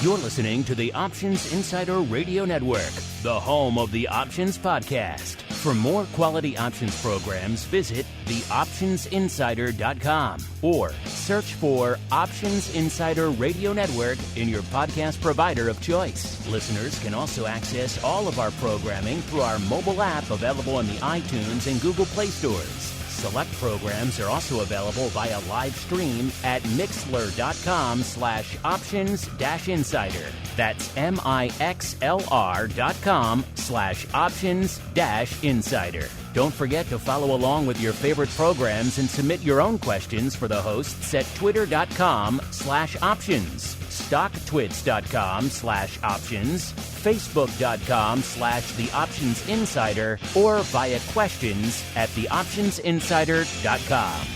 You're listening to the Options Insider Radio Network, the home of the Options Podcast. For more quality options programs, visit theoptionsinsider.com or search for Options Insider Radio Network in your podcast provider of choice. Listeners can also access all of our programming through our mobile app available in the iTunes and Google Play stores. Select programs are also available via live stream at mixlr.com/options-insider. That's mixlr.com/options-insider. Don't forget to follow along with your favorite programs and submit your own questions for the hosts at twitter.com/options, stocktwits.com/options, facebook.com/theoptionsinsider, or via questions at theoptionsinsider.com.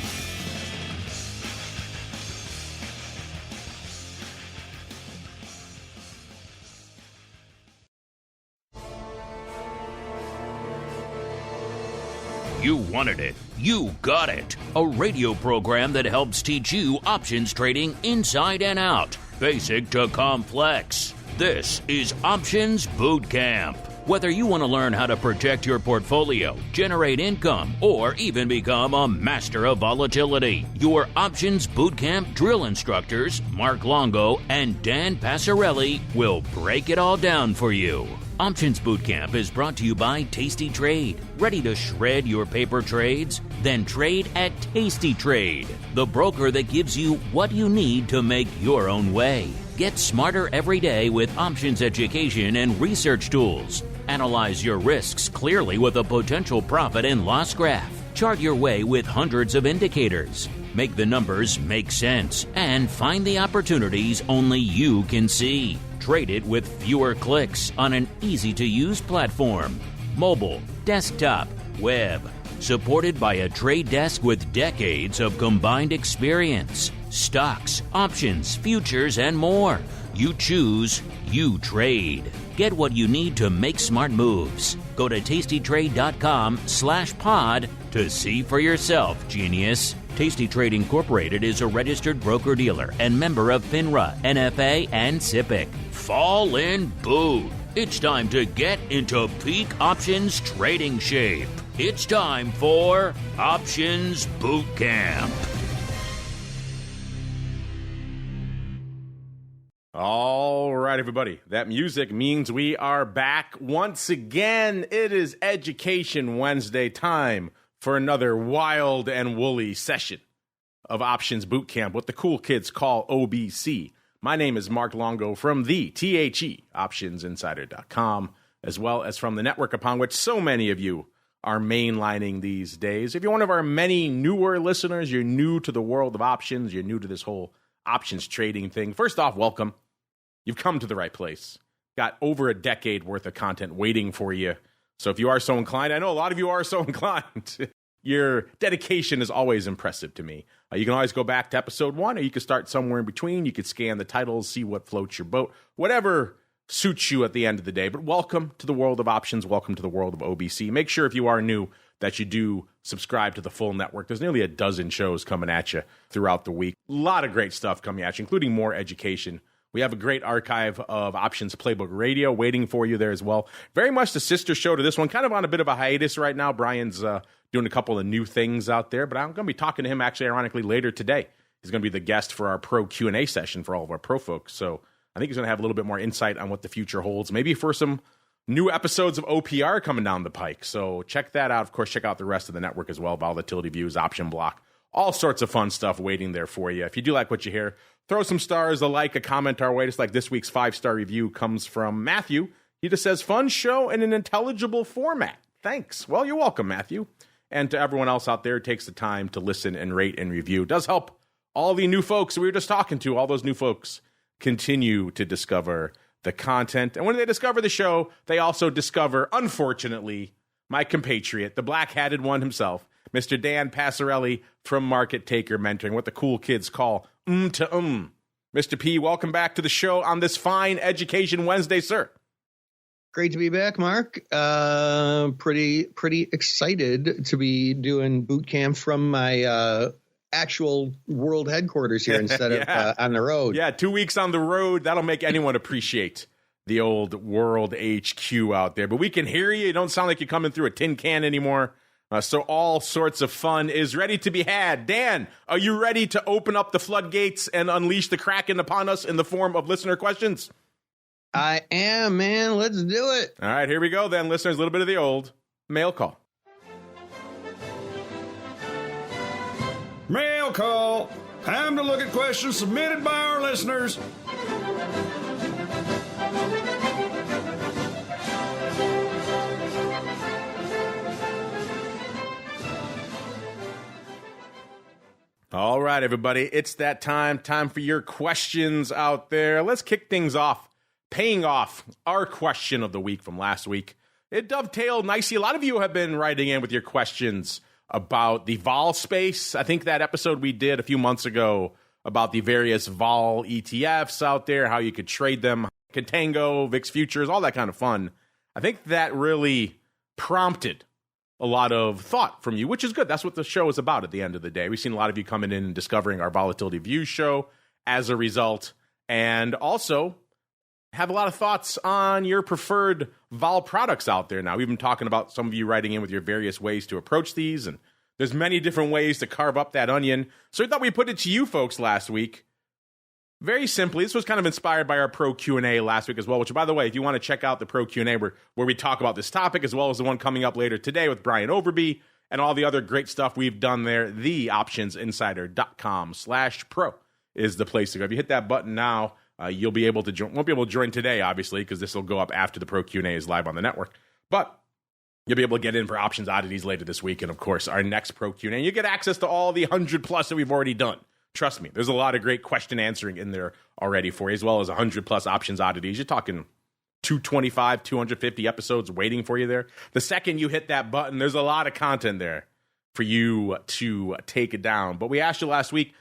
You wanted it. You got it. A radio program that helps teach you options trading inside and out, basic to complex. This is Options Boot Camp. Whether you want to learn how to protect your portfolio, generate income, or even become a master of volatility, your Options Boot Camp drill instructors, Mark Longo and Dan Passarelli, will break it all down for you. Options Bootcamp is brought to you by tastytrade. Ready to shred your paper trades? Then trade at tastytrade, the broker that gives you what you need to make your own way. Get smarter every day with options education and research tools. Analyze your risks clearly with a potential profit and loss graph. Chart your way with hundreds of indicators. Make the numbers make sense and find the opportunities only you can see. Trade it with fewer clicks on an easy-to-use platform. Mobile, desktop, web. Supported by a trade desk with decades of combined experience. Stocks, options, futures, and more. You choose, you trade. Get what you need to make smart moves. Go to tastytrade.com/pod to see for yourself, genius. tastytrade Incorporated is a registered broker-dealer and member of FINRA, NFA, and SIPC. Fall in boot. It's time to get into peak options trading shape. It's time for Options Boot Camp. All right, everybody. That music means we are back once again. It is Education Wednesday time for another wild and woolly session of Options Boot Camp, what the cool kids call OBC. My name is Mark Longo from the THE, optionsinsider.com, as well as from the network upon which so many of you are mainlining these days. If you're one of our many newer listeners, you're new to the world of options, you're new to this whole options trading thing. First off, welcome. You've come to the right place. Got over a decade worth of content waiting for you. So if you are so inclined, I know a lot of you are so inclined. Your dedication is always impressive to me. You can always go back to episode 1, or you can start somewhere in between. You could scan the titles, see what floats your boat, whatever suits you at the end of the day. But welcome to the world of options. Welcome to the world of OBC. Make sure if you are new that you do subscribe to the full network. There's nearly a dozen shows coming at you throughout the week. A lot of great stuff coming at you, including more education. We have a great archive of Options Playbook Radio waiting for you there as well. Very much the sister show to this one, kind of on a bit of a hiatus right now. Brian's doing a couple of new things out there, but I'm going to be talking to him actually, ironically, later today. He's going to be the guest for our pro Q&A session for all of our pro folks. So I think he's going to have a little bit more insight on what the future holds, maybe for some new episodes of OPR coming down the pike. So check that out. Of course, check out the rest of the network as well. Volatility Views, Option Block, all sorts of fun stuff waiting there for you. If you do like what you hear, throw some stars, a like, a comment our way. Just like this week's 5-star review comes from Matthew. He just says, fun show in an intelligible format. Thanks. Well, you're welcome, Matthew. And to everyone else out there who takes the time to listen and rate and review. It does help all the new folks we were just talking to, all those new folks, continue to discover the content. And when they discover the show, they also discover, unfortunately, my compatriot, the black-hatted one himself, Mr. Dan Passarelli from MarketTaker Mentoring, what the cool kids call to Mr. P, welcome back to the show on this fine Education Wednesday, sir. Great to be back, Mark. Pretty excited to be doing boot camp from my actual world headquarters here instead of on the road. Yeah, 2 weeks on the road. That'll make anyone appreciate the old world HQ out there. But we can hear you. You don't sound like you're coming through a tin can anymore. So all sorts of fun is ready to be had. Dan, are you ready to open up the floodgates and unleash the Kraken upon us in the form of listener questions? I am, man. Let's do it. All right, here we go then, listeners. A little bit of the old mail call. Mail call. Time to look at questions submitted by our listeners. All right, everybody. It's that time. Time for your questions out there. Let's kick things off. Paying off our question of the week from last week. It dovetailed nicely. A lot of you have been writing in with your questions about the vol space. I think that episode we did a few months ago about the various vol ETFs out there, how you could trade them, Contango, VIX futures, all that kind of fun. I think that really prompted a lot of thought from you, which is good. That's what the show is about at the end of the day. We've seen a lot of you coming in and discovering our Volatility Views show as a result, and also have a lot of thoughts on your preferred vol products out there now. We've been talking about some of you writing in with your various ways to approach these, and there's many different ways to carve up that onion. So we thought we'd put it to you folks last week. Very simply, this was kind of inspired by our Pro Q&A last week as well, which, by the way, if you want to check out the Pro Q&A where we talk about this topic, as well as the one coming up later today with Brian Overby and all the other great stuff we've done there, theoptionsinsider.com/pro is the place to go. If you hit that button now, you'll be able to join. Won't be able to join today, obviously, because this will go up after the Pro Q&A is live on the network. But you'll be able to get in for options oddities later this week, and of course, our next Pro Q&A. You get access to all the 100+ that we've already done. Trust me, there's a lot of great question answering in there already for you, as well as 100+ options oddities. You're talking 225, 250 episodes waiting for you there. The second you hit that button, there's a lot of content there for you to take it down. But we asked you last week,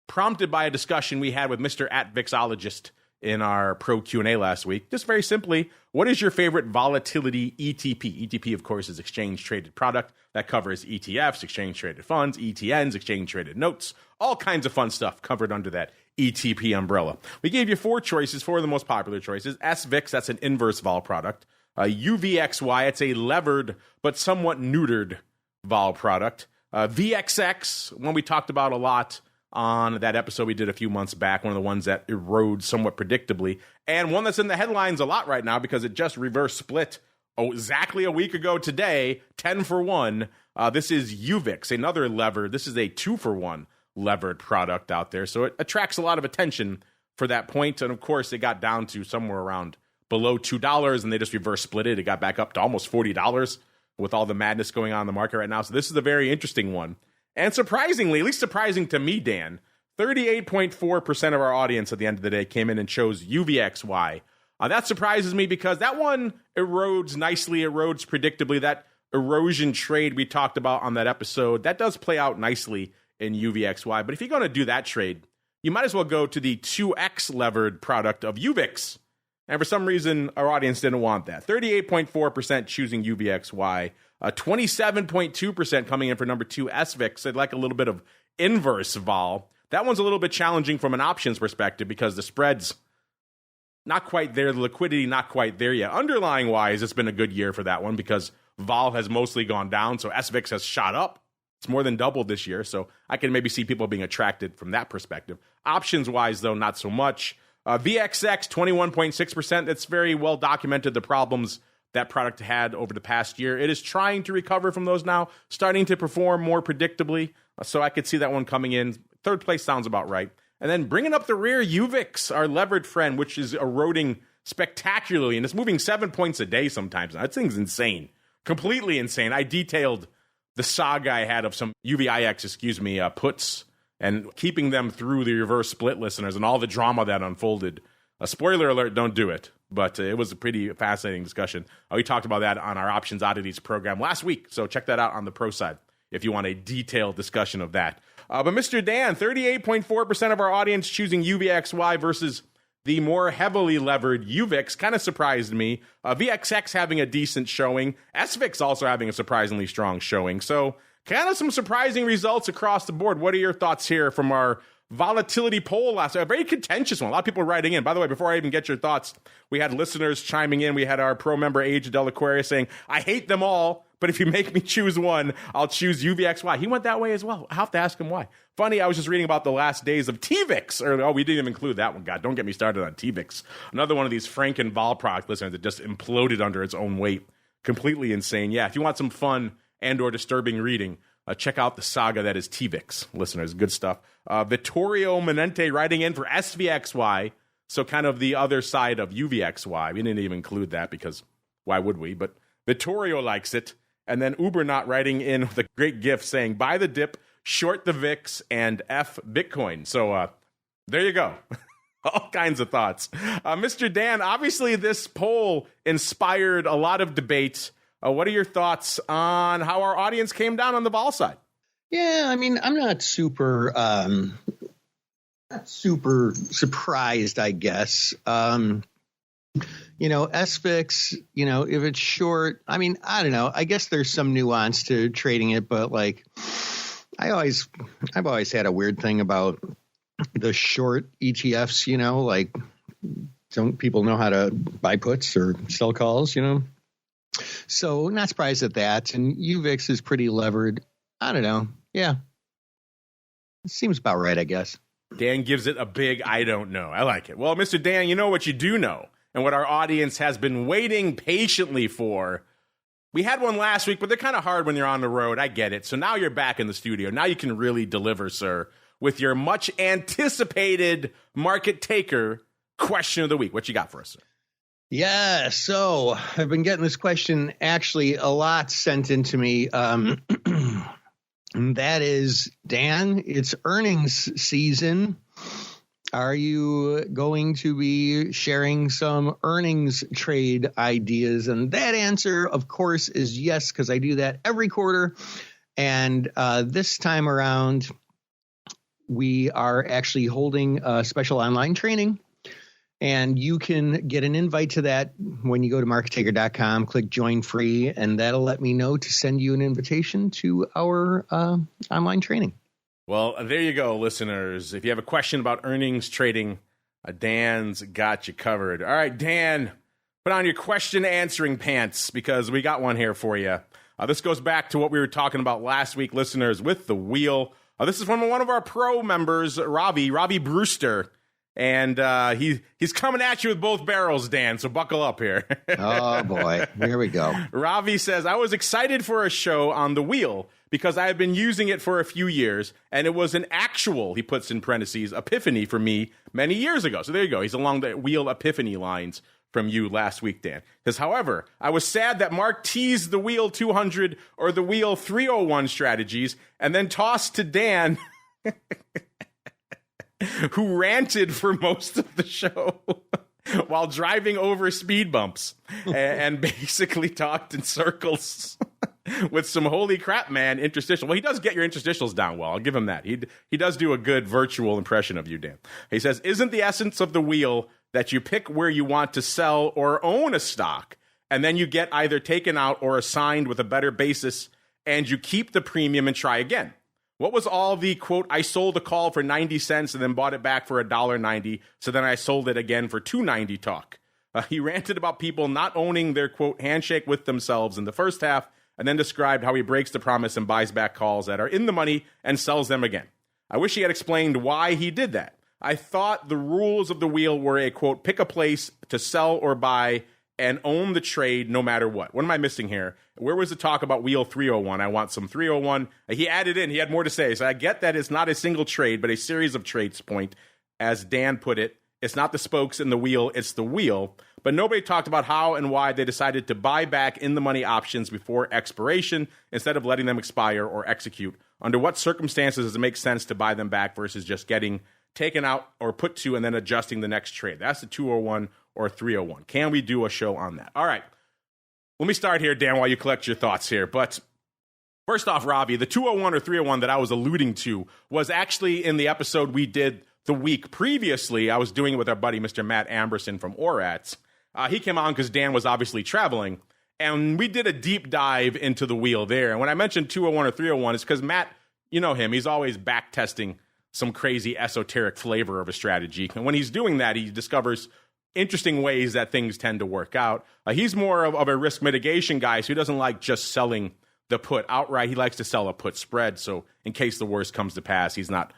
prompted by a discussion we had with Mr. @Vixologist in our Pro Q&A last week. Just very simply, what is your favorite volatility ETP? ETP, of course, is exchange-traded product that covers ETFs, exchange-traded funds, ETNs, exchange-traded notes, all kinds of fun stuff covered under that ETP umbrella. We gave you four choices, four of the most popular choices. SVIX, that's an inverse vol product. UVXY, it's a levered but somewhat neutered vol product. VXX, one we talked about a lot on that episode we did a few months back, one of the ones that erodes somewhat predictably, and one that's in the headlines a lot right now because it just reverse split exactly a week ago today, 10 for 1. This is UVIX, another levered. This is a 2 for 1 levered product out there, so it attracts a lot of attention for that point, and of course it got down to somewhere around below $2, and they just reverse split it. It got back up to almost $40 with all the madness going on in the market right now, so this is a very interesting one. And surprisingly, at least surprising to me, Dan, 38.4% of our audience at the end of the day came in and chose UVXY. That surprises me because that one erodes nicely, erodes predictably. That erosion trade we talked about on that episode, that does play out nicely in UVXY. But if you're going to do that trade, you might as well go to the 2X levered product of UVIX. And for some reason, our audience didn't want that. 38.4% choosing UVXY. 27.2% coming in for number 2, SVIX. I'd like a little bit of inverse vol. That one's a little bit challenging from an options perspective because the spread's not quite there, the liquidity not quite there yet. Underlying wise, it's been a good year for that one because vol has mostly gone down, so SVIX has shot up. It's more than doubled this year, so I can maybe see people being attracted from that perspective. Options wise, though, not so much. VXX, 21.6%. That's very well documented, the problems that product had over the past year. It is trying to recover from those now, starting to perform more predictably. So I could see that one coming in. Third place sounds about right. And then bringing up the rear, UVIX, our levered friend, which is eroding spectacularly, and it's moving 7 points a day sometimes. That thing's insane. Completely insane. I detailed the saga I had of some UVIX, puts, and keeping them through the reverse split, listeners, and all the drama that unfolded. A spoiler alert, don't do it. But it was a pretty fascinating discussion. We talked about that on our Options Oddities program last week, so check that out on the pro side if you want a detailed discussion of that. But Mr. Dan, 38.4% of our audience choosing UVXY versus the more heavily levered UVIX kind of surprised me. VXX having a decent showing. SVIX also having a surprisingly strong showing. So Kind of some surprising results across the board. What are your thoughts here from our volatility poll last night? A very contentious one. A lot of people writing in. By the way, before I even get your thoughts, we had listeners chiming in. We had our pro member, Age Del Aquaria, saying, I hate them all, but if you make me choose one, I'll choose UVXY. He went that way as well. I'll have to ask him why. Funny, I was just reading about the last days of TVIX. We didn't even include that one. God, don't get me started on TVIX. Another one of these Franken Vol product listeners that just imploded under its own weight. Completely insane. Yeah, if you want some fun and or disturbing reading, check out the saga that is TVIX, listeners. Good stuff. Vittorio Menente writing in for SVXY, so kind of the other side of UVXY. We didn't even include that because why would we? But Vittorio likes it. And then Ubernaut writing in with a great gift saying, buy the dip, short the VIX, and F Bitcoin. So there you go. All kinds of thoughts. Mr. Dan, obviously this poll inspired a lot of debate. What are your thoughts on how our audience came down on the vol side? Yeah, I mean, I'm not super surprised, I guess. SVIX, if it's short, I mean, I don't know. I guess there's some nuance to trading it, but like, I've always had a weird thing about the short ETFs, like, don't people know how to buy puts or sell calls, So not surprised at that. And UVIX is pretty levered. I don't know. Yeah. It seems about right, I guess. Dan gives it a big I don't know. I like it. Well, Mr. Dan, you know what you do know, and what our audience has been waiting patiently for. We had one last week, but they're kind of hard when you're on the road. I get it. So now you're back in the studio. Now you can really deliver, sir, with your much anticipated Market Taker question of the week. What you got for us, sir? Yeah, so I've been getting this question actually a lot sent into me. And that is, Dan, it's earnings season. Are you going to be sharing some earnings trade ideas? And that answer, of course, is yes, because I do that every quarter. And this time around, we are actually holding a special online training. And you can get an invite to that when you go to MarketTaker.com, click join free, and that'll let me know to send you an invitation to our online training. Well, there you go, listeners. If you have a question about earnings trading, Dan's got you covered. All right, Dan, put on your question answering pants because we got one here for you. This goes back to what we were talking about last week, listeners, with the wheel. This is from one of our pro members, Robbie Brewster. And he's coming at you with both barrels, Dan, so buckle up here. Oh, boy. Here we go. Ravi says, I was excited for a show on the wheel because I have been using it for a few years, and it was an actual, he puts in parentheses, epiphany for me many years ago. So there you go. He's along the wheel epiphany lines from you last week, Dan. Because, however, I was sad that Mark teased the wheel 200 or the wheel 301 strategies and then tossed to Dan who ranted for most of the show while driving over speed bumps and basically talked in circles with some holy crap, man, interstitial. Well, he does get your interstitials down well. I'll give him that. He does do a good virtual impression of you, Dan. He says, isn't the essence of the wheel that you pick where you want to sell or own a stock, and then you get either taken out or assigned with a better basis, and you keep the premium and try again? What was all the, quote, I sold a call for 90 cents and then bought it back for $1.90, so then I sold it again for $2.90 talk? He ranted about people not owning their, quote, handshake with themselves in the first half, and then described how he breaks the promise and buys back calls that are in the money and sells them again. I wish he had explained why he did that. I thought the rules of the wheel were a, quote, pick a place to sell or buy and own the trade no matter what. What am I missing here? Where was the talk about wheel 301? I want some 301. He added in, he had more to say. So I get that it's not a single trade, but a series of trades point. As Dan put it, it's not the spokes in the wheel, it's the wheel. But nobody talked about how and why they decided to buy back in the money options before expiration instead of letting them expire or execute. Under what circumstances does it make sense to buy them back versus just getting taken out or put to and then adjusting the next trade? That's the 201 or 301. Can we do a show on that? All right. Let me start here, Dan, while you collect your thoughts here. But first off, Robbie, the 201 or 301 that I was alluding to was actually in the episode we did the week previously. I was doing it with our buddy, Mr. Matt Amberson from Rants. He came on because Dan was obviously traveling. And we did a deep dive into the wheel there. And when I mentioned 201 or 301, it's because Matt, you know him, he's always back testing some crazy esoteric flavor of a strategy. And when he's doing that, he discovers interesting ways that things tend to work out. He's more of a risk mitigation guy, so he doesn't like just selling the put outright. He likes to sell a put spread. So in case the worst comes to pass, he's not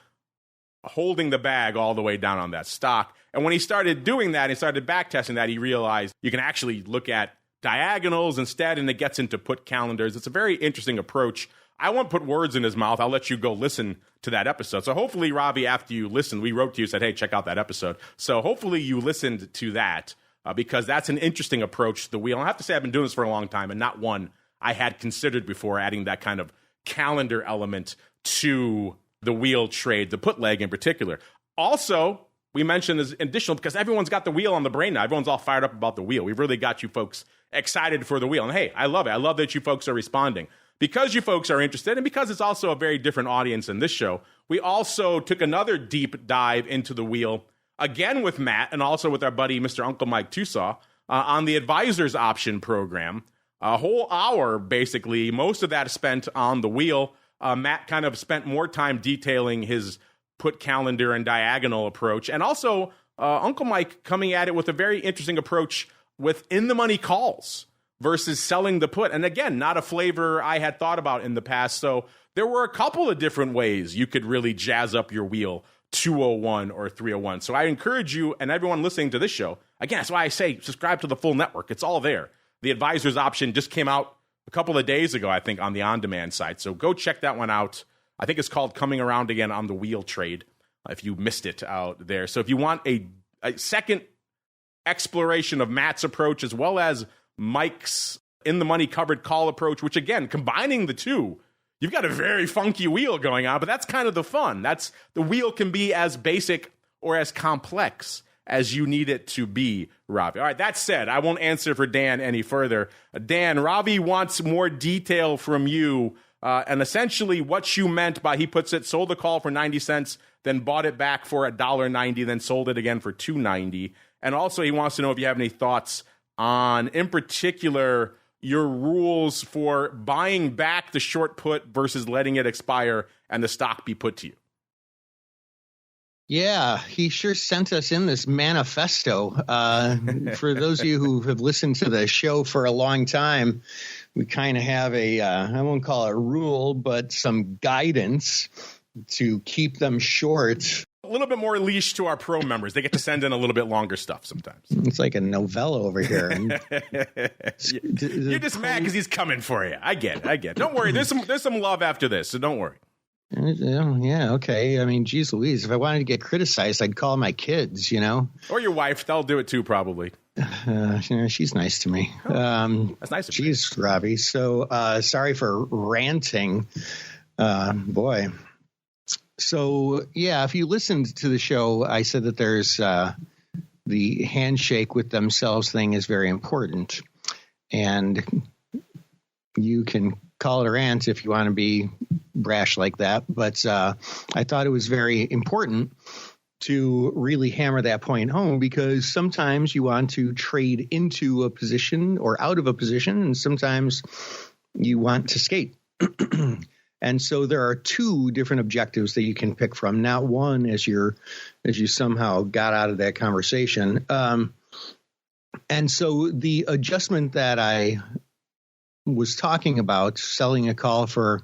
holding the bag all the way down on that stock. And when he started doing that, he started back testing that, he realized you can actually look at diagonals instead, and it gets into put calendars. It's a very interesting approach. I won't put words in his mouth. I'll let you go listen to that episode. So hopefully, Robbie, after you listened, we wrote to you, said, hey, check out that episode. So hopefully you listened to that because that's an interesting approach to the wheel. I have to say I've been doing this for a long time, and not one I had considered before, adding that kind of calendar element to the wheel trade, the put leg in particular. Also, we mentioned as additional because everyone's got the wheel on the brain now. Everyone's all fired up about the wheel. We've really got you folks excited for the wheel. And hey, I love it. I love that you folks are responding. Because you folks are interested, and because it's also a very different audience in this show, we also took another deep dive into the wheel, again with Matt, and also with our buddy, Mr. Uncle Mike Tusaw, on the Advisors Option program. A whole hour, basically, most of that spent on the wheel. Matt kind of spent more time detailing his put calendar and diagonal approach, and also Uncle Mike coming at it with a very interesting approach with in-the-money calls versus selling the put. And again, not a flavor I had thought about in the past. So there were a couple of different ways you could really jazz up your wheel 201 or 301. So I encourage you and everyone listening to this show, again, that's why I say subscribe to the full network. It's all there. The Advisors Option just came out a couple of days ago, I think, on the on-demand site. So go check that one out. I think it's called Coming Around Again on the Wheel Trade, if you missed it out there. So if you want a second exploration of Matt's approach as well as Mike's in-the-money covered call approach, which, again, combining the two, you've got a very funky wheel going on, but that's kind of the fun. That's the wheel can be as basic or as complex as you need it to be, Robbie. All right, that said, I won't answer for Dan any further. Dan, Robbie wants more detail from you, and essentially what you meant by, he puts it, sold the call for 90 cents, then bought it back for $1.90, then sold it again for $2.90. And also he wants to know if you have any thoughts on, in particular, your rules for buying back the short put versus letting it expire and the stock be put to you. Yeah, he sure sent us in this manifesto. For those of you who have listened to the show for a long time, we kind of have I won't call it a rule, but some guidance to keep them short. A little bit more leash to our pro members. They get to send in a little bit longer stuff sometimes. It's like a novella over here. You're just mad because he's coming for you. I get it. Don't worry. There's some love after this, so don't worry. Yeah, okay. I mean, geez Louise, if I wanted to get criticized, I'd call my kids, Or your wife. They'll do it too, probably. She's nice to me. That's nice of you. Geez, Robbie. So sorry for ranting. Boy. So, yeah, if you listened to the show, I said that there's the handshake with themselves thing is very important. And you can call it a rant if you want to be brash like that. But I thought it was very important to really hammer that point home, because sometimes you want to trade into a position or out of a position, and sometimes you want to skate. And so there are two different objectives that you can pick from. Not one as you somehow got out of that conversation. And so the adjustment that I was talking about, selling a call for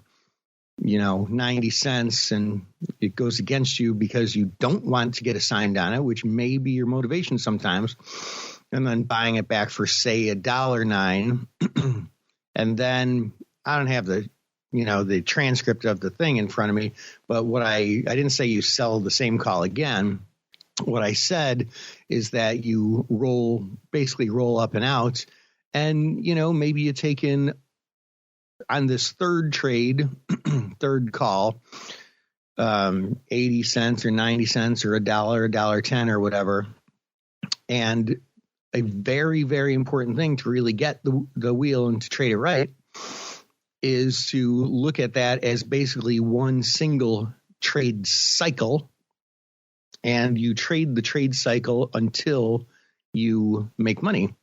90 cents, and it goes against you because you don't want to get assigned on it, which may be your motivation sometimes, and then buying it back for, say, $1.09. And then I don't have the transcript of the thing in front of me, but what I didn't say you sell the same call again. What I said is that you basically roll up and out, and, maybe you take in on this third trade, third call, 80 cents or 90 cents or $1.10 or whatever. And a very, very important thing to really get the wheel and to trade it right is to look at that as basically one single trade cycle. And you trade the trade cycle until you make money.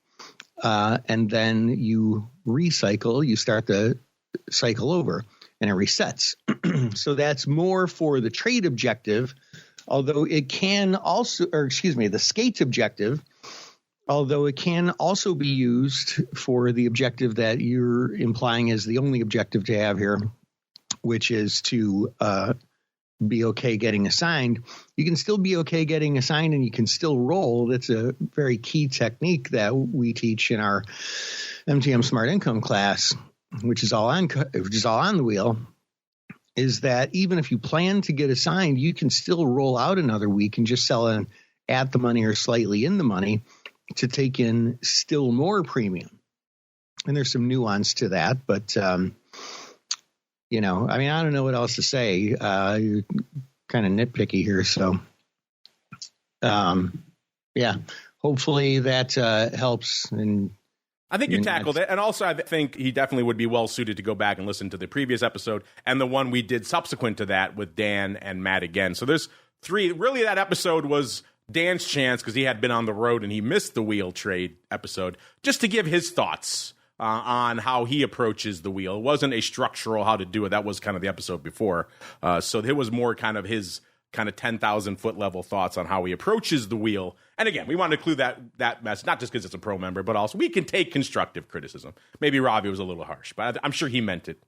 and then you recycle, you start the cycle over and it resets. So that's more for the trade objective, although it can also, the skate objective, although it can also be used for the objective that you're implying is the only objective to have here, which is to be okay getting assigned. You can still be okay getting assigned and you can still roll. That's a very key technique that we teach in our MTM Smart Income class, which is all on the wheel, is that even if you plan to get assigned, you can still roll out another week and just sell in at the money or slightly in the money to take in still more premium. And there's some nuance to that, but I don't know what else to say. You're kind of nitpicky here. So, hopefully that helps. And I think you tackled it. And also, I think he definitely would be well suited to go back and listen to the previous episode and the one we did subsequent to that with Dan and Matt again. So there's three. Really, that episode was Dan's chance because he had been on the road and he missed the wheel trade episode just to give his thoughts on how he approaches the wheel. It wasn't a structural how to do it. That was kind of the episode before. So it was more kind of his kind of 10,000 foot level thoughts on how he approaches the wheel. And again, we want to include that mess, not just because it's a pro member, but also we can take constructive criticism. Maybe Robbie was a little harsh, but I'm sure he meant it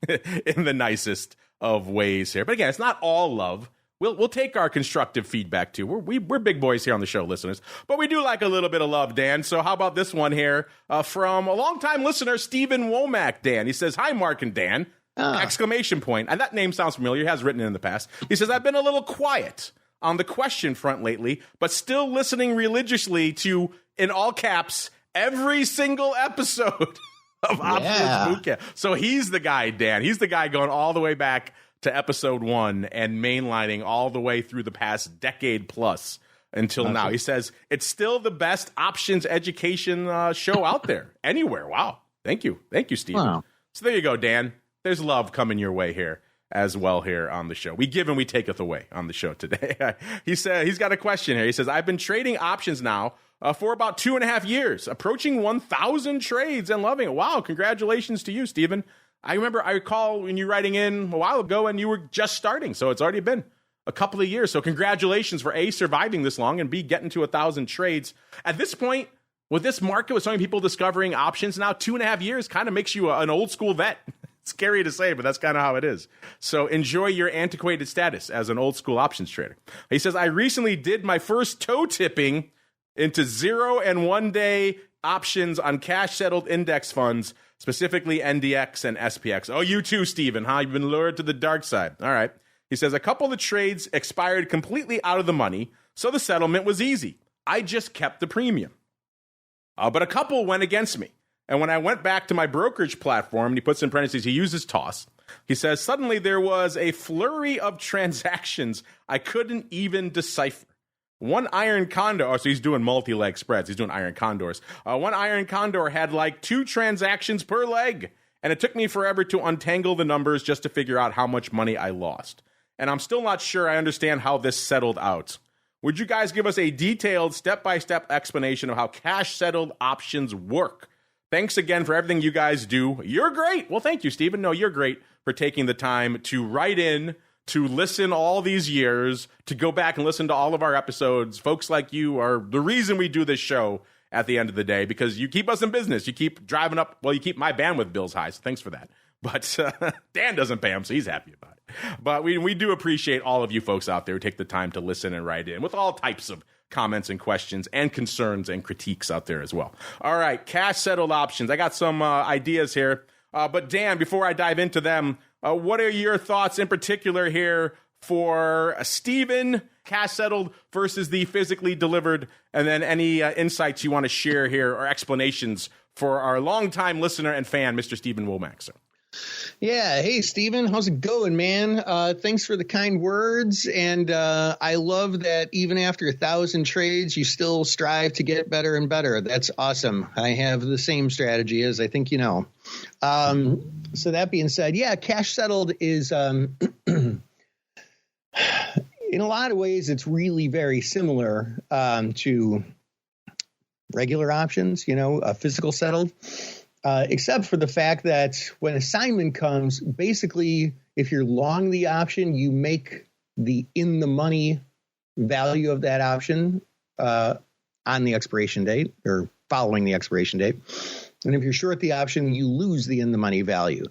in the nicest of ways here. But again, it's not all love. We'll take our constructive feedback too. We're big boys here on the show, listeners, but we do like a little bit of love, Dan. So how about this one here from a longtime listener, Stephen Womack, Dan. He says, "Hi, Mark and Dan!" Exclamation point. And that name sounds familiar. He has written it in the past. He says, "I've been a little quiet on the question front lately, but still listening religiously to, in all caps, every single episode of Options Bootcamp." So he's the guy, Dan. He's the guy going all the way back to episode 1 and mainlining all the way through the past decade plus until now. He says, "It's still the best options education show out there anywhere." Wow. Thank you. Thank you, Steve. Wow. So there you go, Dan. There's love coming your way here as well here on the show. We give and we taketh away on the show today. He said he's got a question here. He says, "I've been trading options now for about 2.5 years, approaching 1,000 trades and loving it." Wow. Congratulations to you, Stephen. I recall when you were writing in a while ago and you were just starting. So it's already been a couple of years. So congratulations for A, surviving this long, and B, getting to 1,000 trades. At this point, with this market, with so many people discovering options now, 2.5 years kind of makes you an old school vet. It's scary to say, but that's kind of how it is. So enjoy your antiquated status as an old school options trader. He says, "I recently did my first toe tipping into 0 and 1 day options on cash settled index funds, specifically NDX and SPX." Oh, you too, Stephen, huh? You've been lured to the dark side. All right. He says, "A couple of the trades expired completely out of the money, so the settlement was easy. I just kept the premium. But a couple went against me. And when I went back to my brokerage platform," and he puts in parentheses, he uses TOS, he says, "suddenly there was a flurry of transactions I couldn't even decipher. One iron condor," so he's doing multi-leg spreads. He's doing iron condors. "One iron condor had like 2 transactions per leg, and it took me forever to untangle the numbers just to figure out how much money I lost. And I'm still not sure I understand how this settled out. Would you guys give us a detailed step-by-step explanation of how cash-settled options work? Thanks again for everything you guys do. You're great." Well, thank you, Stephen. No, you're great for taking the time to write in, to listen all these years, to go back and listen to all of our episodes. Folks like you are the reason we do this show at the end of the day, because you keep us in business. You keep driving up, well, you keep my bandwidth bills high, so thanks for that. But Dan doesn't pay him, so he's happy about it. But we do appreciate all of you folks out there who take the time to listen and write in with all types of comments and questions and concerns and critiques out there as well. All right, cash settled options. I got some ideas here. But Dan, before I dive into them, what are your thoughts in particular here for Stephen, cash settled versus the physically delivered? And then any insights you want to share here or explanations for our longtime listener and fan, Mr. Stephen Womack, sir. Yeah. Hey, Stephen, how's it going, man? Thanks for the kind words. And I love that even after 1,000 trades, you still strive to get better and better. That's awesome. I have the same strategy, as I think you know. So that being said, yeah, cash settled is in a lot of ways, it's really very similar to regular options, physical settled, except for the fact that when assignment comes, basically, if you're long the option, you make the in the money value of that option on the expiration date or following the expiration date. And if you're short the option, you lose the in the money value.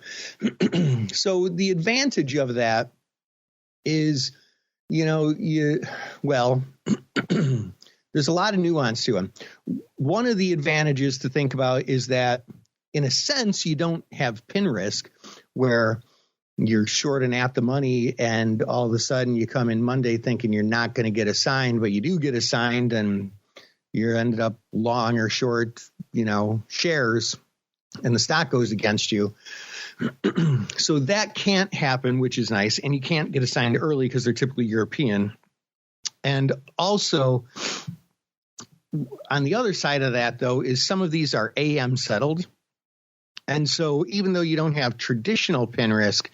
So the advantage of that is, there's a lot of nuance to them. One of the advantages to think about is that, in a sense, you don't have pin risk where you're short and at the money and all of a sudden you come in Monday thinking you're not going to get assigned, but you do get assigned and you ended up long or short, shares and the stock goes against you. So that can't happen, which is nice. And you can't get assigned early because they're typically European. And also, on the other side of that, though, is some of these are AM settled. And so even though you don't have traditional pin risk,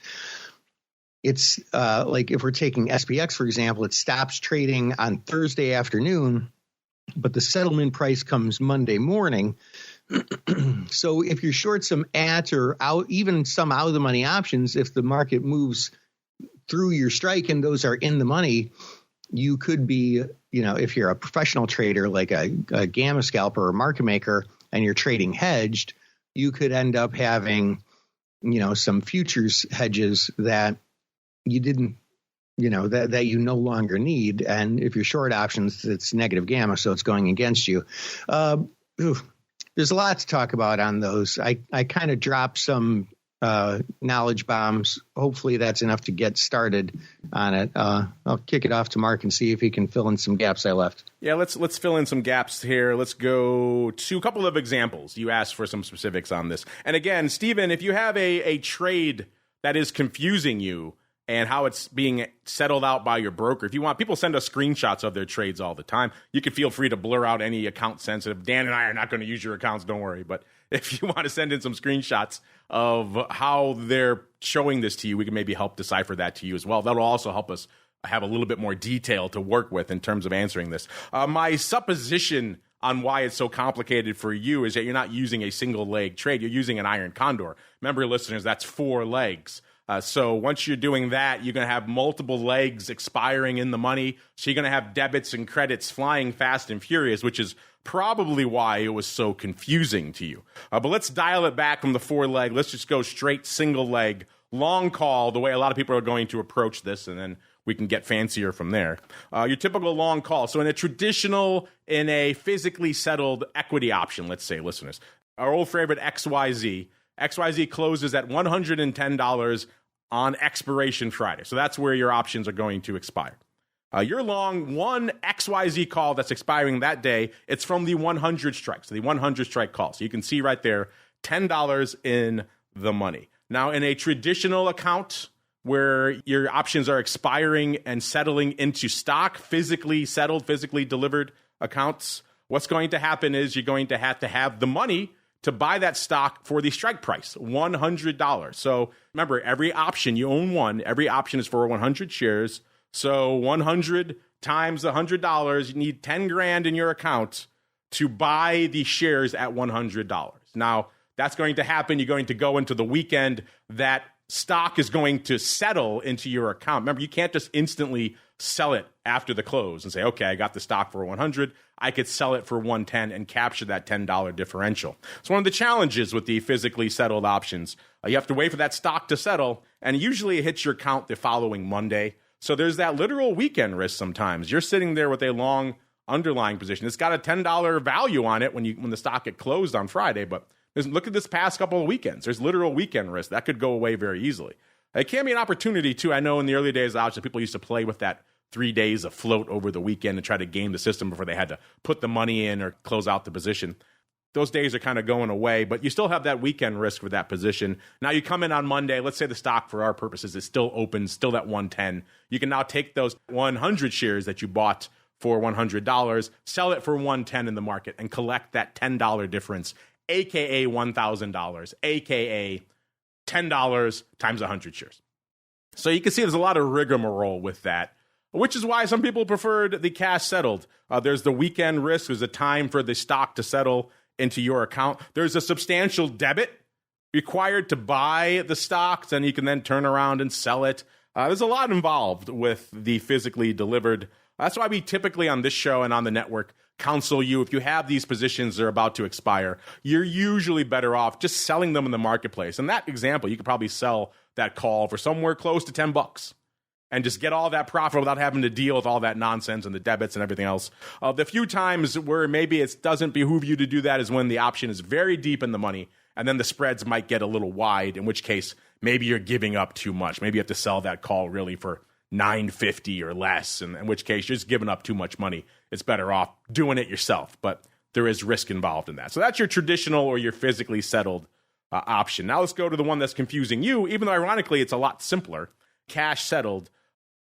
it's like if we're taking SPX, for example, it stops trading on Thursday afternoon, but the settlement price comes Monday morning. So if you're short some at or out, even some out of the money options, if the market moves through your strike and those are in the money, you could be, if you're a professional trader like a gamma scalper or market maker and you're trading hedged, you could end up having, some futures hedges that you didn't, that you no longer need. And if you're short options, it's negative gamma, so it's going against you. There's a lot to talk about on those. I kind of dropped some knowledge bombs. Hopefully that's enough to get started on it. I'll kick it off to Mark and see if he can fill in some gaps I left. Yeah, let's fill in some gaps here. Let's go to a couple of examples. You asked for some specifics on this. And again, Stephen, if you have a trade that is confusing you and how it's being settled out by your broker, if you want, people send us screenshots of their trades all the time. You can feel free to blur out any account sensitive. Dan and I are not going to use your accounts, don't worry. But if you want to send in some screenshots of how they're showing this to you, we can maybe help decipher that to you as well. That'll also help us have a little bit more detail to work with in terms of answering this. My supposition on why it's so complicated for you is that you're not using a single leg trade. You're using an iron condor. Remember, listeners, that's 4 legs. So once you're doing that, you're going to have multiple legs expiring in the money. So you're going to have debits and credits flying fast and furious, which is probably why it was so confusing to you. But let's dial it back from the 4 leg. Let's just go straight single leg, long call, the way a lot of people are going to approach this, and then we can get fancier from there. Your typical long call. So in a physically settled equity option, let's say, listeners, our old favorite XYZ. XYZ closes at $110 on expiration Friday. So that's where your options are going to expire. You're long one XYZ call that's expiring that day. It's from the 100 strike. So the 100 strike call. So you can see right there, $10 in the money. Now, in a traditional account where your options are expiring and settling into stock, physically settled, physically delivered accounts, what's going to happen is you're going to have the money to buy that stock for the strike price, $100. So remember, every option, you own one. Every option is for 100 shares. So 100 times $100, you need 10 grand in your account to buy the shares at $100. Now, that's going to happen. You're going to go into the weekend. That stock is going to settle into your account. Remember, you can't just instantly sell it after the close and say, okay, I got the stock for 100. I could sell it for 110 and capture that $10 differential. It's one of the challenges with the physically settled options. You have to wait for that stock to settle, and usually it hits your account the following Monday. So there's that literal weekend risk sometimes. You're sitting there with a long underlying position. It's got a $10 value on it when the stock get closed on Friday, but look at this past couple of weekends. There's literal weekend risk. That could go away very easily. It can be an opportunity, too. I know in the early days of options, people used to play with that 3 days of float over the weekend and try to game the system before they had to put the money in or close out the position. Those days are kind of going away, but you still have that weekend risk for that position. Now you come in on Monday, let's say the stock for our purposes is still open, still at 110. You can now take those 100 shares that you bought for $100, sell it for 110 in the market and collect that $10 difference, aka $1,000, aka $10 times 100 shares. So you can see there's a lot of rigmarole with that. which is why some people preferred the cash settled. There's the weekend risk. There's a time for the stock to settle into your account. There's a substantial debit required to buy the stocks, and you can then turn around and sell it. There's a lot involved with the physically delivered. That's why we typically on this show and on the network counsel you, if you have these positions that are about to expire, you're usually better off just selling them in the marketplace. In that example, you could probably sell that call for somewhere close to $10 and just get all that profit without having to deal with all that nonsense and the debits and everything else. The few times where maybe it doesn't behoove you to do that is when the option is very deep in the money, and then the spreads might get a little wide, in which case maybe you're giving up too much. Maybe you have to sell that call really for $9.50 or less, in which case you're just giving up too much money. It's better off doing it yourself, but there is risk involved in that. So that's your traditional or your physically settled option. Now let's go to the one that's confusing you, even though ironically it's a lot simpler. Cash settled.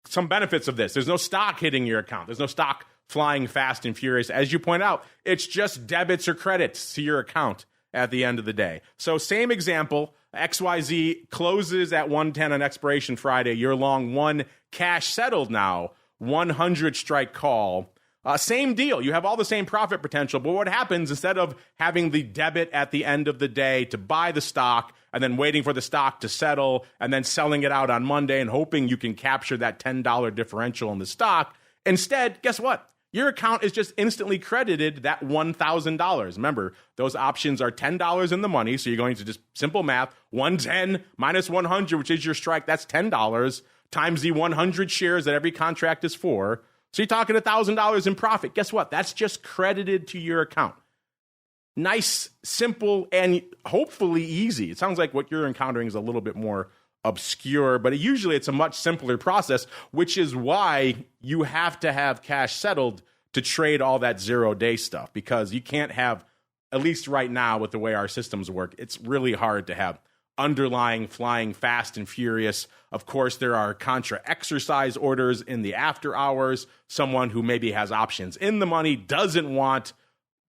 Some benefits of this. There's no stock hitting your account. There's no stock flying fast and furious. As you point out, it's just debits or credits to your account at the end of the day. So same example, XYZ closes at 110 on expiration Friday. You're long one cash settled now, 100 strike call. Same deal. You have all the same profit potential, but what happens instead of having the debit at the end of the day to buy the stock and then waiting for the stock to settle and then selling it out on Monday and hoping you can capture that $10 differential in the stock, instead, guess what? Your account is just instantly credited that $1,000. Remember, those options are $10 in the money, so you're going to just simple math, 110 minus 100, which is your strike, that's $10, times the 100 shares that every contract is for. So you're talking $1,000 in profit. Guess what? That's just credited to your account. Nice, simple, and hopefully easy. It sounds like what you're encountering is a little bit more obscure, but usually it's a much simpler process, which is why you have to have cash settled to trade all that 0-day stuff, because you can't have, at least right now with the way our systems work, it's really hard to have underlying flying fast and furious. Of course, there are contra exercise orders in the after hours. Someone who maybe has options in the money doesn't want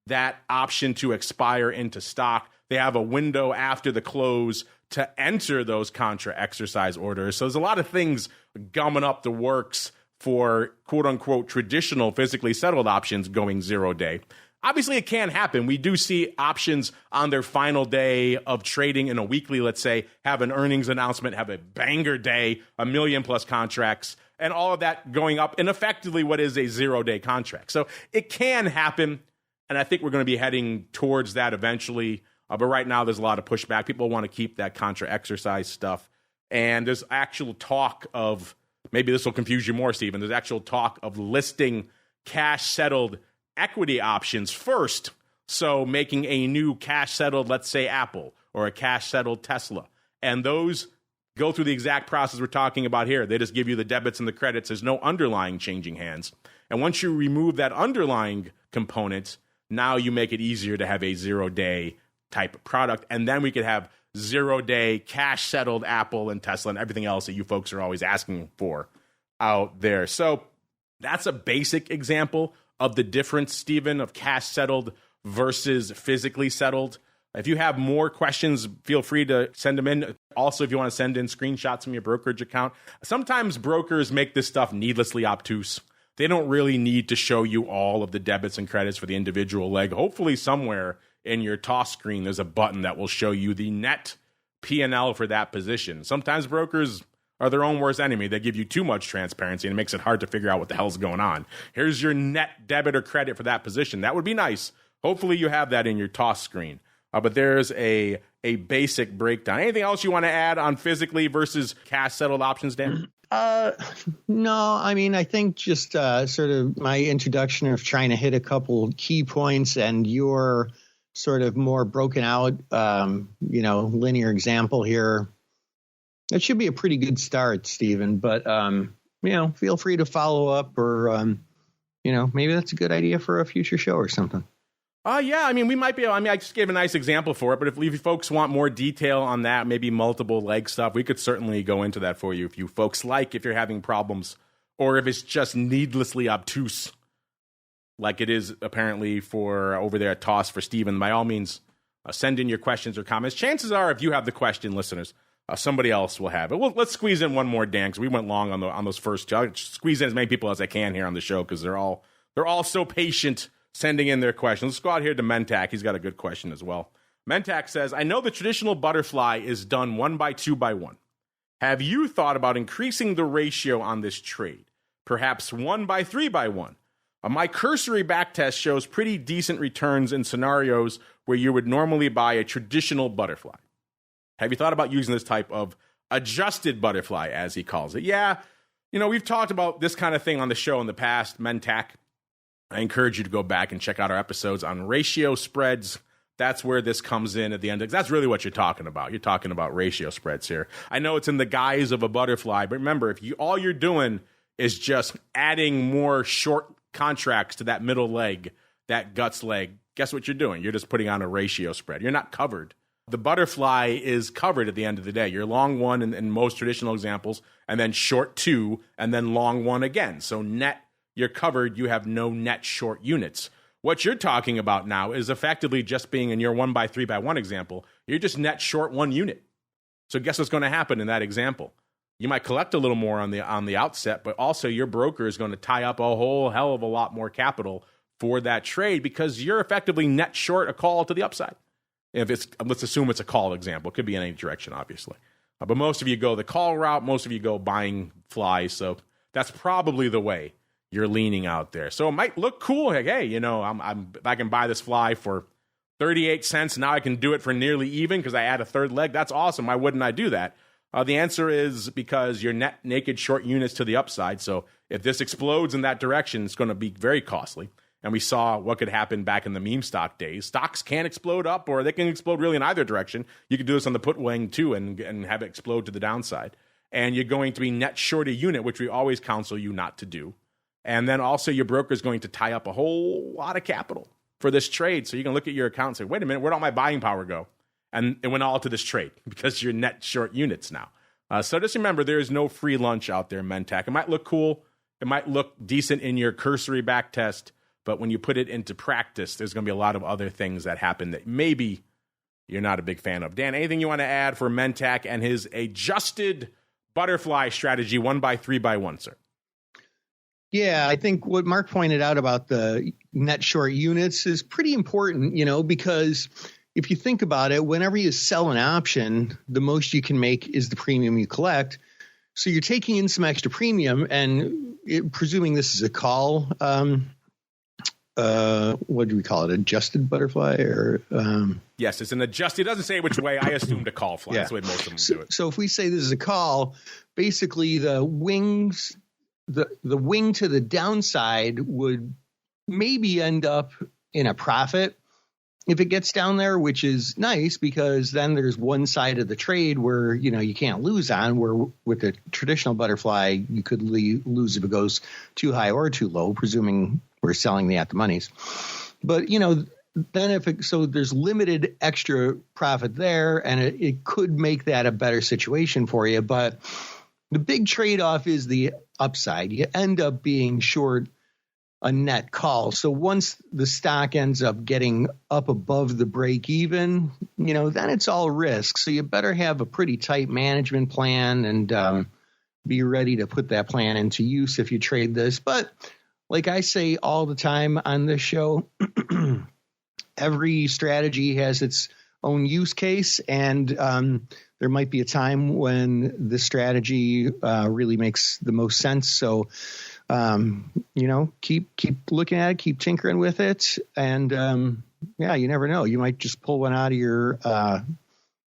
that option to expire into stock. They have a window after the close to enter those contra exercise orders. So there's a lot of things gumming up the works for quote unquote traditional physically settled options going 0-day. Obviously, it can happen. We do see options on their final day of trading in a weekly, let's say, have an earnings announcement, have a banger day, 1 million plus contracts, and all of that going up in effectively what is a 0-day contract. So it can happen, and I think we're going to be heading towards that eventually. But right now, there's a lot of pushback. People want to keep that contra exercise stuff. And there's actual talk of, maybe this will confuse you more, Stephen, there's actual talk of listing cash-settled equity options first. So making a new cash-settled, let's say, Apple, or a cash-settled Tesla. And those go through the exact process we're talking about here. They just give you the debits and the credits. There's no underlying changing hands. And once you remove that underlying component, now you make it easier to have a 0-day type of product, and then we could have 0-day cash settled Apple and Tesla and everything else that you folks are always asking for out there. So that's a basic example of the difference, Stephen, of cash settled versus physically settled. If you have more questions, feel free to send them in. Also, if you want to send in screenshots from your brokerage account, sometimes brokers make this stuff needlessly obtuse. They don't really need to show you all of the debits and credits for the individual leg. Hopefully somewhere in your toss screen, there's a button that will show you the net P&L for that position. Sometimes brokers are their own worst enemy. They give you too much transparency and it makes it hard to figure out what the hell's going on. Here's your net debit or credit for that position. That would be nice. Hopefully you have that in your toss screen. But there's a basic breakdown. Anything else you want to add on physically versus cash settled options, Dan? No, I mean, I think just sort of my introduction of trying to hit a couple key points and your sort of more broken out, linear example here. It should be a pretty good start, Stephen, but, feel free to follow up or, maybe that's a good idea for a future show or something. Yeah, I mean, we might be, I just gave a nice example for it, but if you folks want more detail on that, maybe multiple leg stuff, we could certainly go into that for you if you folks like, if you're having problems, or if it's just needlessly obtuse, like it is apparently for over there at Toss for Stephen. By all means, send in your questions or comments. Chances are, if you have the question, listeners, somebody else will have it. Well, let's squeeze in one more, Dan, because we went long on those first two. I'll squeeze in as many people as I can here on the show because they're all so patient sending in their questions. Let's go out here to Mentak. He's got a good question as well. Mentak says, I know the traditional butterfly is done 1 by 2 by 1. Have you thought about increasing the ratio on this trade? Perhaps 1 by 3 by 1. My cursory backtest shows pretty decent returns in scenarios where you would normally buy a traditional butterfly. Have you thought about using this type of adjusted butterfly, as he calls it? Yeah, we've talked about this kind of thing on the show in the past, Mentak. I encourage you to go back and check out our episodes on ratio spreads. That's where this comes in at the end. That's really what you're talking about. You're talking about ratio spreads here. I know it's in the guise of a butterfly, but remember, if all you're doing is just adding more short contracts to that middle leg, that guts leg, guess what you're doing? You're just putting on a ratio spread. You're not covered. The butterfly is covered at the end of the day. You're long 1 in most traditional examples, and then short 2, and then long 1 again. So net, you're covered. You have no net short units. What you're talking about now is effectively just being in your 1 by 3 by 1 example. You're just net short 1 unit. So guess what's going to happen in that example? You might collect a little more on the outset, but also your broker is going to tie up a whole hell of a lot more capital for that trade because you're effectively net short a call to the upside. Let's assume it's a call example. It could be in any direction, obviously. But most of you go the call route. Most of you go buying flies. So that's probably the way you're leaning out there. So it might look cool. Like, hey, I can buy this fly for 38 cents. Now I can do it for nearly even because I add a third leg. That's awesome. Why wouldn't I do that? The answer is because you're net naked short units to the upside. So if this explodes in that direction, it's going to be very costly. And we saw what could happen back in the meme stock days. Stocks can explode up or they can explode really in either direction. You could do this on the put wing too and have it explode to the downside. And you're going to be net short a unit, which we always counsel you not to do. And then also your broker is going to tie up a whole lot of capital for this trade. So you can look at your account and say, wait a minute, where'd all my buying power go? And it went all to this trade because you're net short units now. So just remember, there is no free lunch out there, Mentak. It might look cool. It might look decent in your cursory back test. But when you put it into practice, there's going to be a lot of other things that happen that maybe you're not a big fan of. Dan, anything you want to add for Mentak and his adjusted butterfly strategy 1 by 3 by 1, sir? Yeah, I think what Mark pointed out about the net short units is pretty important, because if you think about it, whenever you sell an option, the most you can make is the premium you collect. So you're taking in some extra premium, and presuming this is a call, what do we call it? Adjusted butterfly or? Yes, it's an adjusted. It doesn't say which way. I assumed a call fly. Yeah. That's the way most of them do it. So if we say this is a call, basically the wings, the wing to the downside would maybe end up in a profit if it gets down there, which is nice because then there's one side of the trade where, you can't lose on, where with the traditional butterfly, you could lose if it goes too high or too low, presuming we're selling the at the monies. But, then so there's limited extra profit there, and it could make that a better situation for you. But the big trade-off is the upside. You end up being short a net call. So once the stock ends up getting up above the break even, then it's all risk. So you better have a pretty tight management plan and be ready to put that plan into use if you trade this. But like I say all the time on this show, every strategy has its own use case, and there might be a time when the strategy really makes the most sense. So keep looking at it, keep tinkering with it. And, you never know. You might just pull one out of your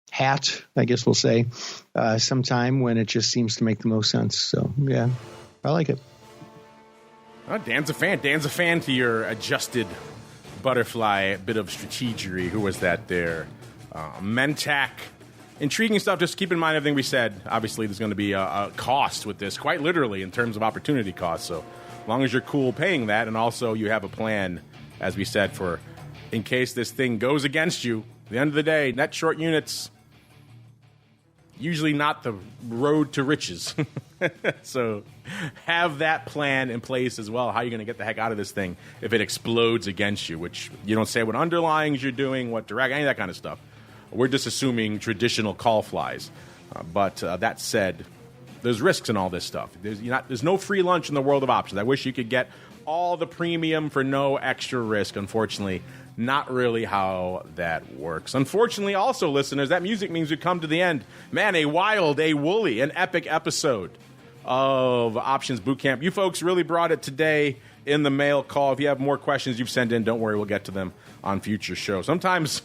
hat, I guess we'll say, sometime when it just seems to make the most sense. So, yeah, I like it. Oh, Dan's a fan. Dan's a fan to your adjusted butterfly bit of strategery. Who was that there? Mentak. Intriguing stuff. Just keep in mind everything we said. Obviously, there's going to be a cost with this, quite literally, in terms of opportunity cost. So as long as you're cool paying that, and also you have a plan, as we said, for in case this thing goes against you, at the end of the day, net short units, usually not the road to riches. So have that plan in place as well. How you're going to get the heck out of this thing if it explodes against you, which you don't say what underlyings you're doing, what direct, any of that kind of stuff. We're just assuming traditional call flies. But that said, there's risks in all this stuff. There's no free lunch in the world of options. I wish you could get all the premium for no extra risk. Unfortunately, not really how that works. Unfortunately, also, listeners, that music means we come to the end. Man, a wild, a woolly, an epic episode of Options Bootcamp. You folks really brought it today in the mail call. If you have more questions you've sent in, don't worry, we'll get to them on future shows. Sometimes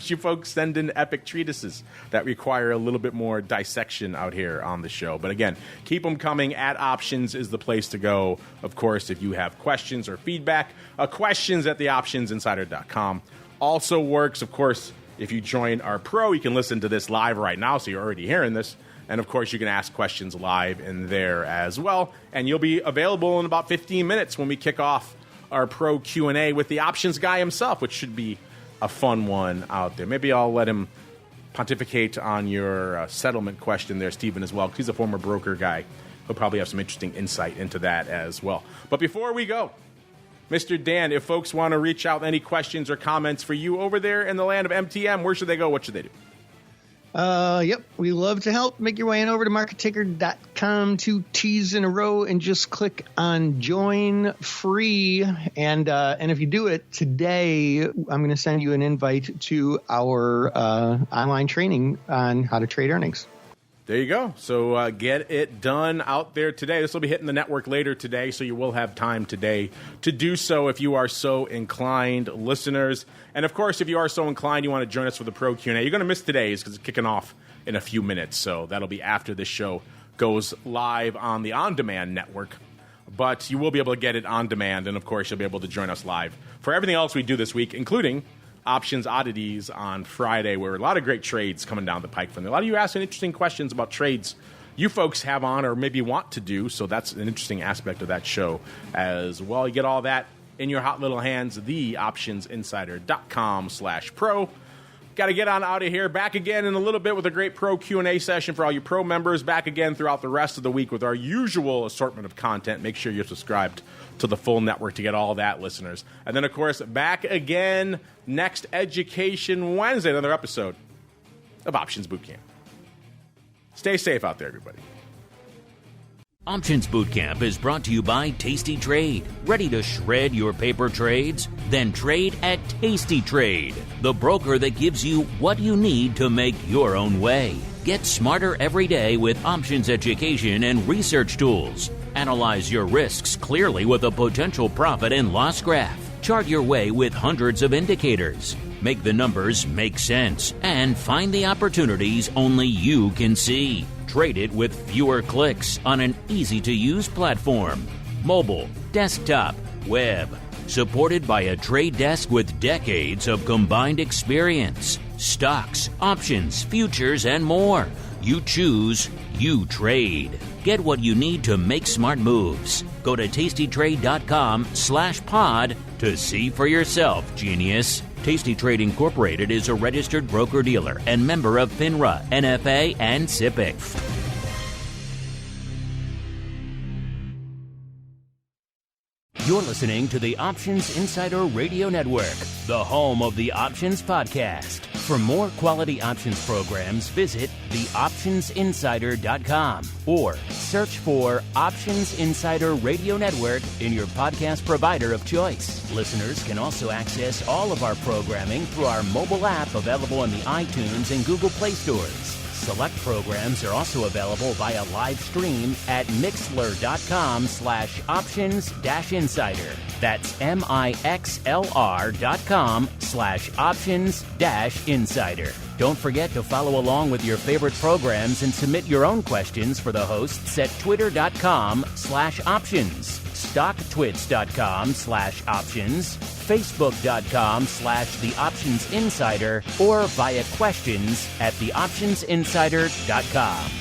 you folks send in epic treatises that require a little bit more dissection out here on the show. But again, keep them coming. At Options is the place to go. Of course, if you have questions or feedback, questions at theoptionsinsider.com. Also works, of course, if you join our pro, you can listen to this live right now, so you're already hearing this. And, of course, you can ask questions live in there as well. And you'll be available in about 15 minutes when we kick off our pro Q&A with the options guy himself, which should be a fun one out there. Maybe I'll let him pontificate on your settlement question there, Stephen, as well, because he's a former broker guy. He'll probably have some interesting insight into that as well. But before we go, Mr. Dan, if folks want to reach out with any questions or comments for you over there in the land of MTM, where should they go? What should they do? Yep, we love to help. Make your way on over to MarketTaker.com, 2 T's in a row, and just click on Join Free. And if you do it today, I'm going to send you an invite to our online training on how to trade earnings. There you go. So get it done out there today. This will be hitting the network later today, so you will have time today to do so if you are so inclined, listeners. And, of course, if you are so inclined, you want to join us for the Pro Q&A. You're going to miss today's because it's kicking off in a few minutes. So that'll be after this show goes live on the On Demand network. But you will be able to get it on demand. And, of course, you'll be able to join us live for everything else we do this week, including Options Oddities on Friday, where a lot of great trades coming down the pike from there. A lot of you asking interesting questions about trades you folks have on or maybe want to do, so that's an interesting aspect of that show as well. You get all that in your hot little hands, theoptionsinsider.com/pro. Got to get on out of here. Back again in a little bit with a great Pro Q&A session for all you Pro members. Back again throughout the rest of the week with our usual assortment of content. Make sure you're subscribed to the full network to get all that, listeners. And then, of course, back again next Education Wednesday, another episode of Options Bootcamp. Stay safe out there, everybody. Options Bootcamp is brought to you by tastytrade. Ready to shred your paper trades? Then trade at tastytrade, the broker that gives you what you need to make your own way. Get smarter every day with options education and research tools. Analyze your risks clearly with a potential profit and loss graph. Chart your way with hundreds of indicators. Make the numbers make sense and find the opportunities only you can see. Trade it with fewer clicks on an easy-to-use platform. Mobile, desktop, web. Supported by a trade desk with decades of combined experience. Stocks, options, futures, and more. You choose, you trade. Get what you need to make smart moves. Go to tastytrade.com/pod to see for yourself, genius. tastytrade Incorporated is a registered broker-dealer and member of FINRA, NFA, and SIPC. You're listening to the Options Insider Radio Network, the home of the Options Podcast. For more quality options programs, visit theoptionsinsider.com or search for Options Insider Radio Network in your podcast provider of choice. Listeners can also access all of our programming through our mobile app available in the iTunes and Google Play stores. Select programs are also available via live stream at mixlr.com/options-insider. That's mixlr.com/options-insider. Don't forget to follow along with your favorite programs and submit your own questions for the hosts at twitter.com/options, stocktwits.com/options, facebook.com/theoptionsinsider, or via questions at theoptionsinsider.com.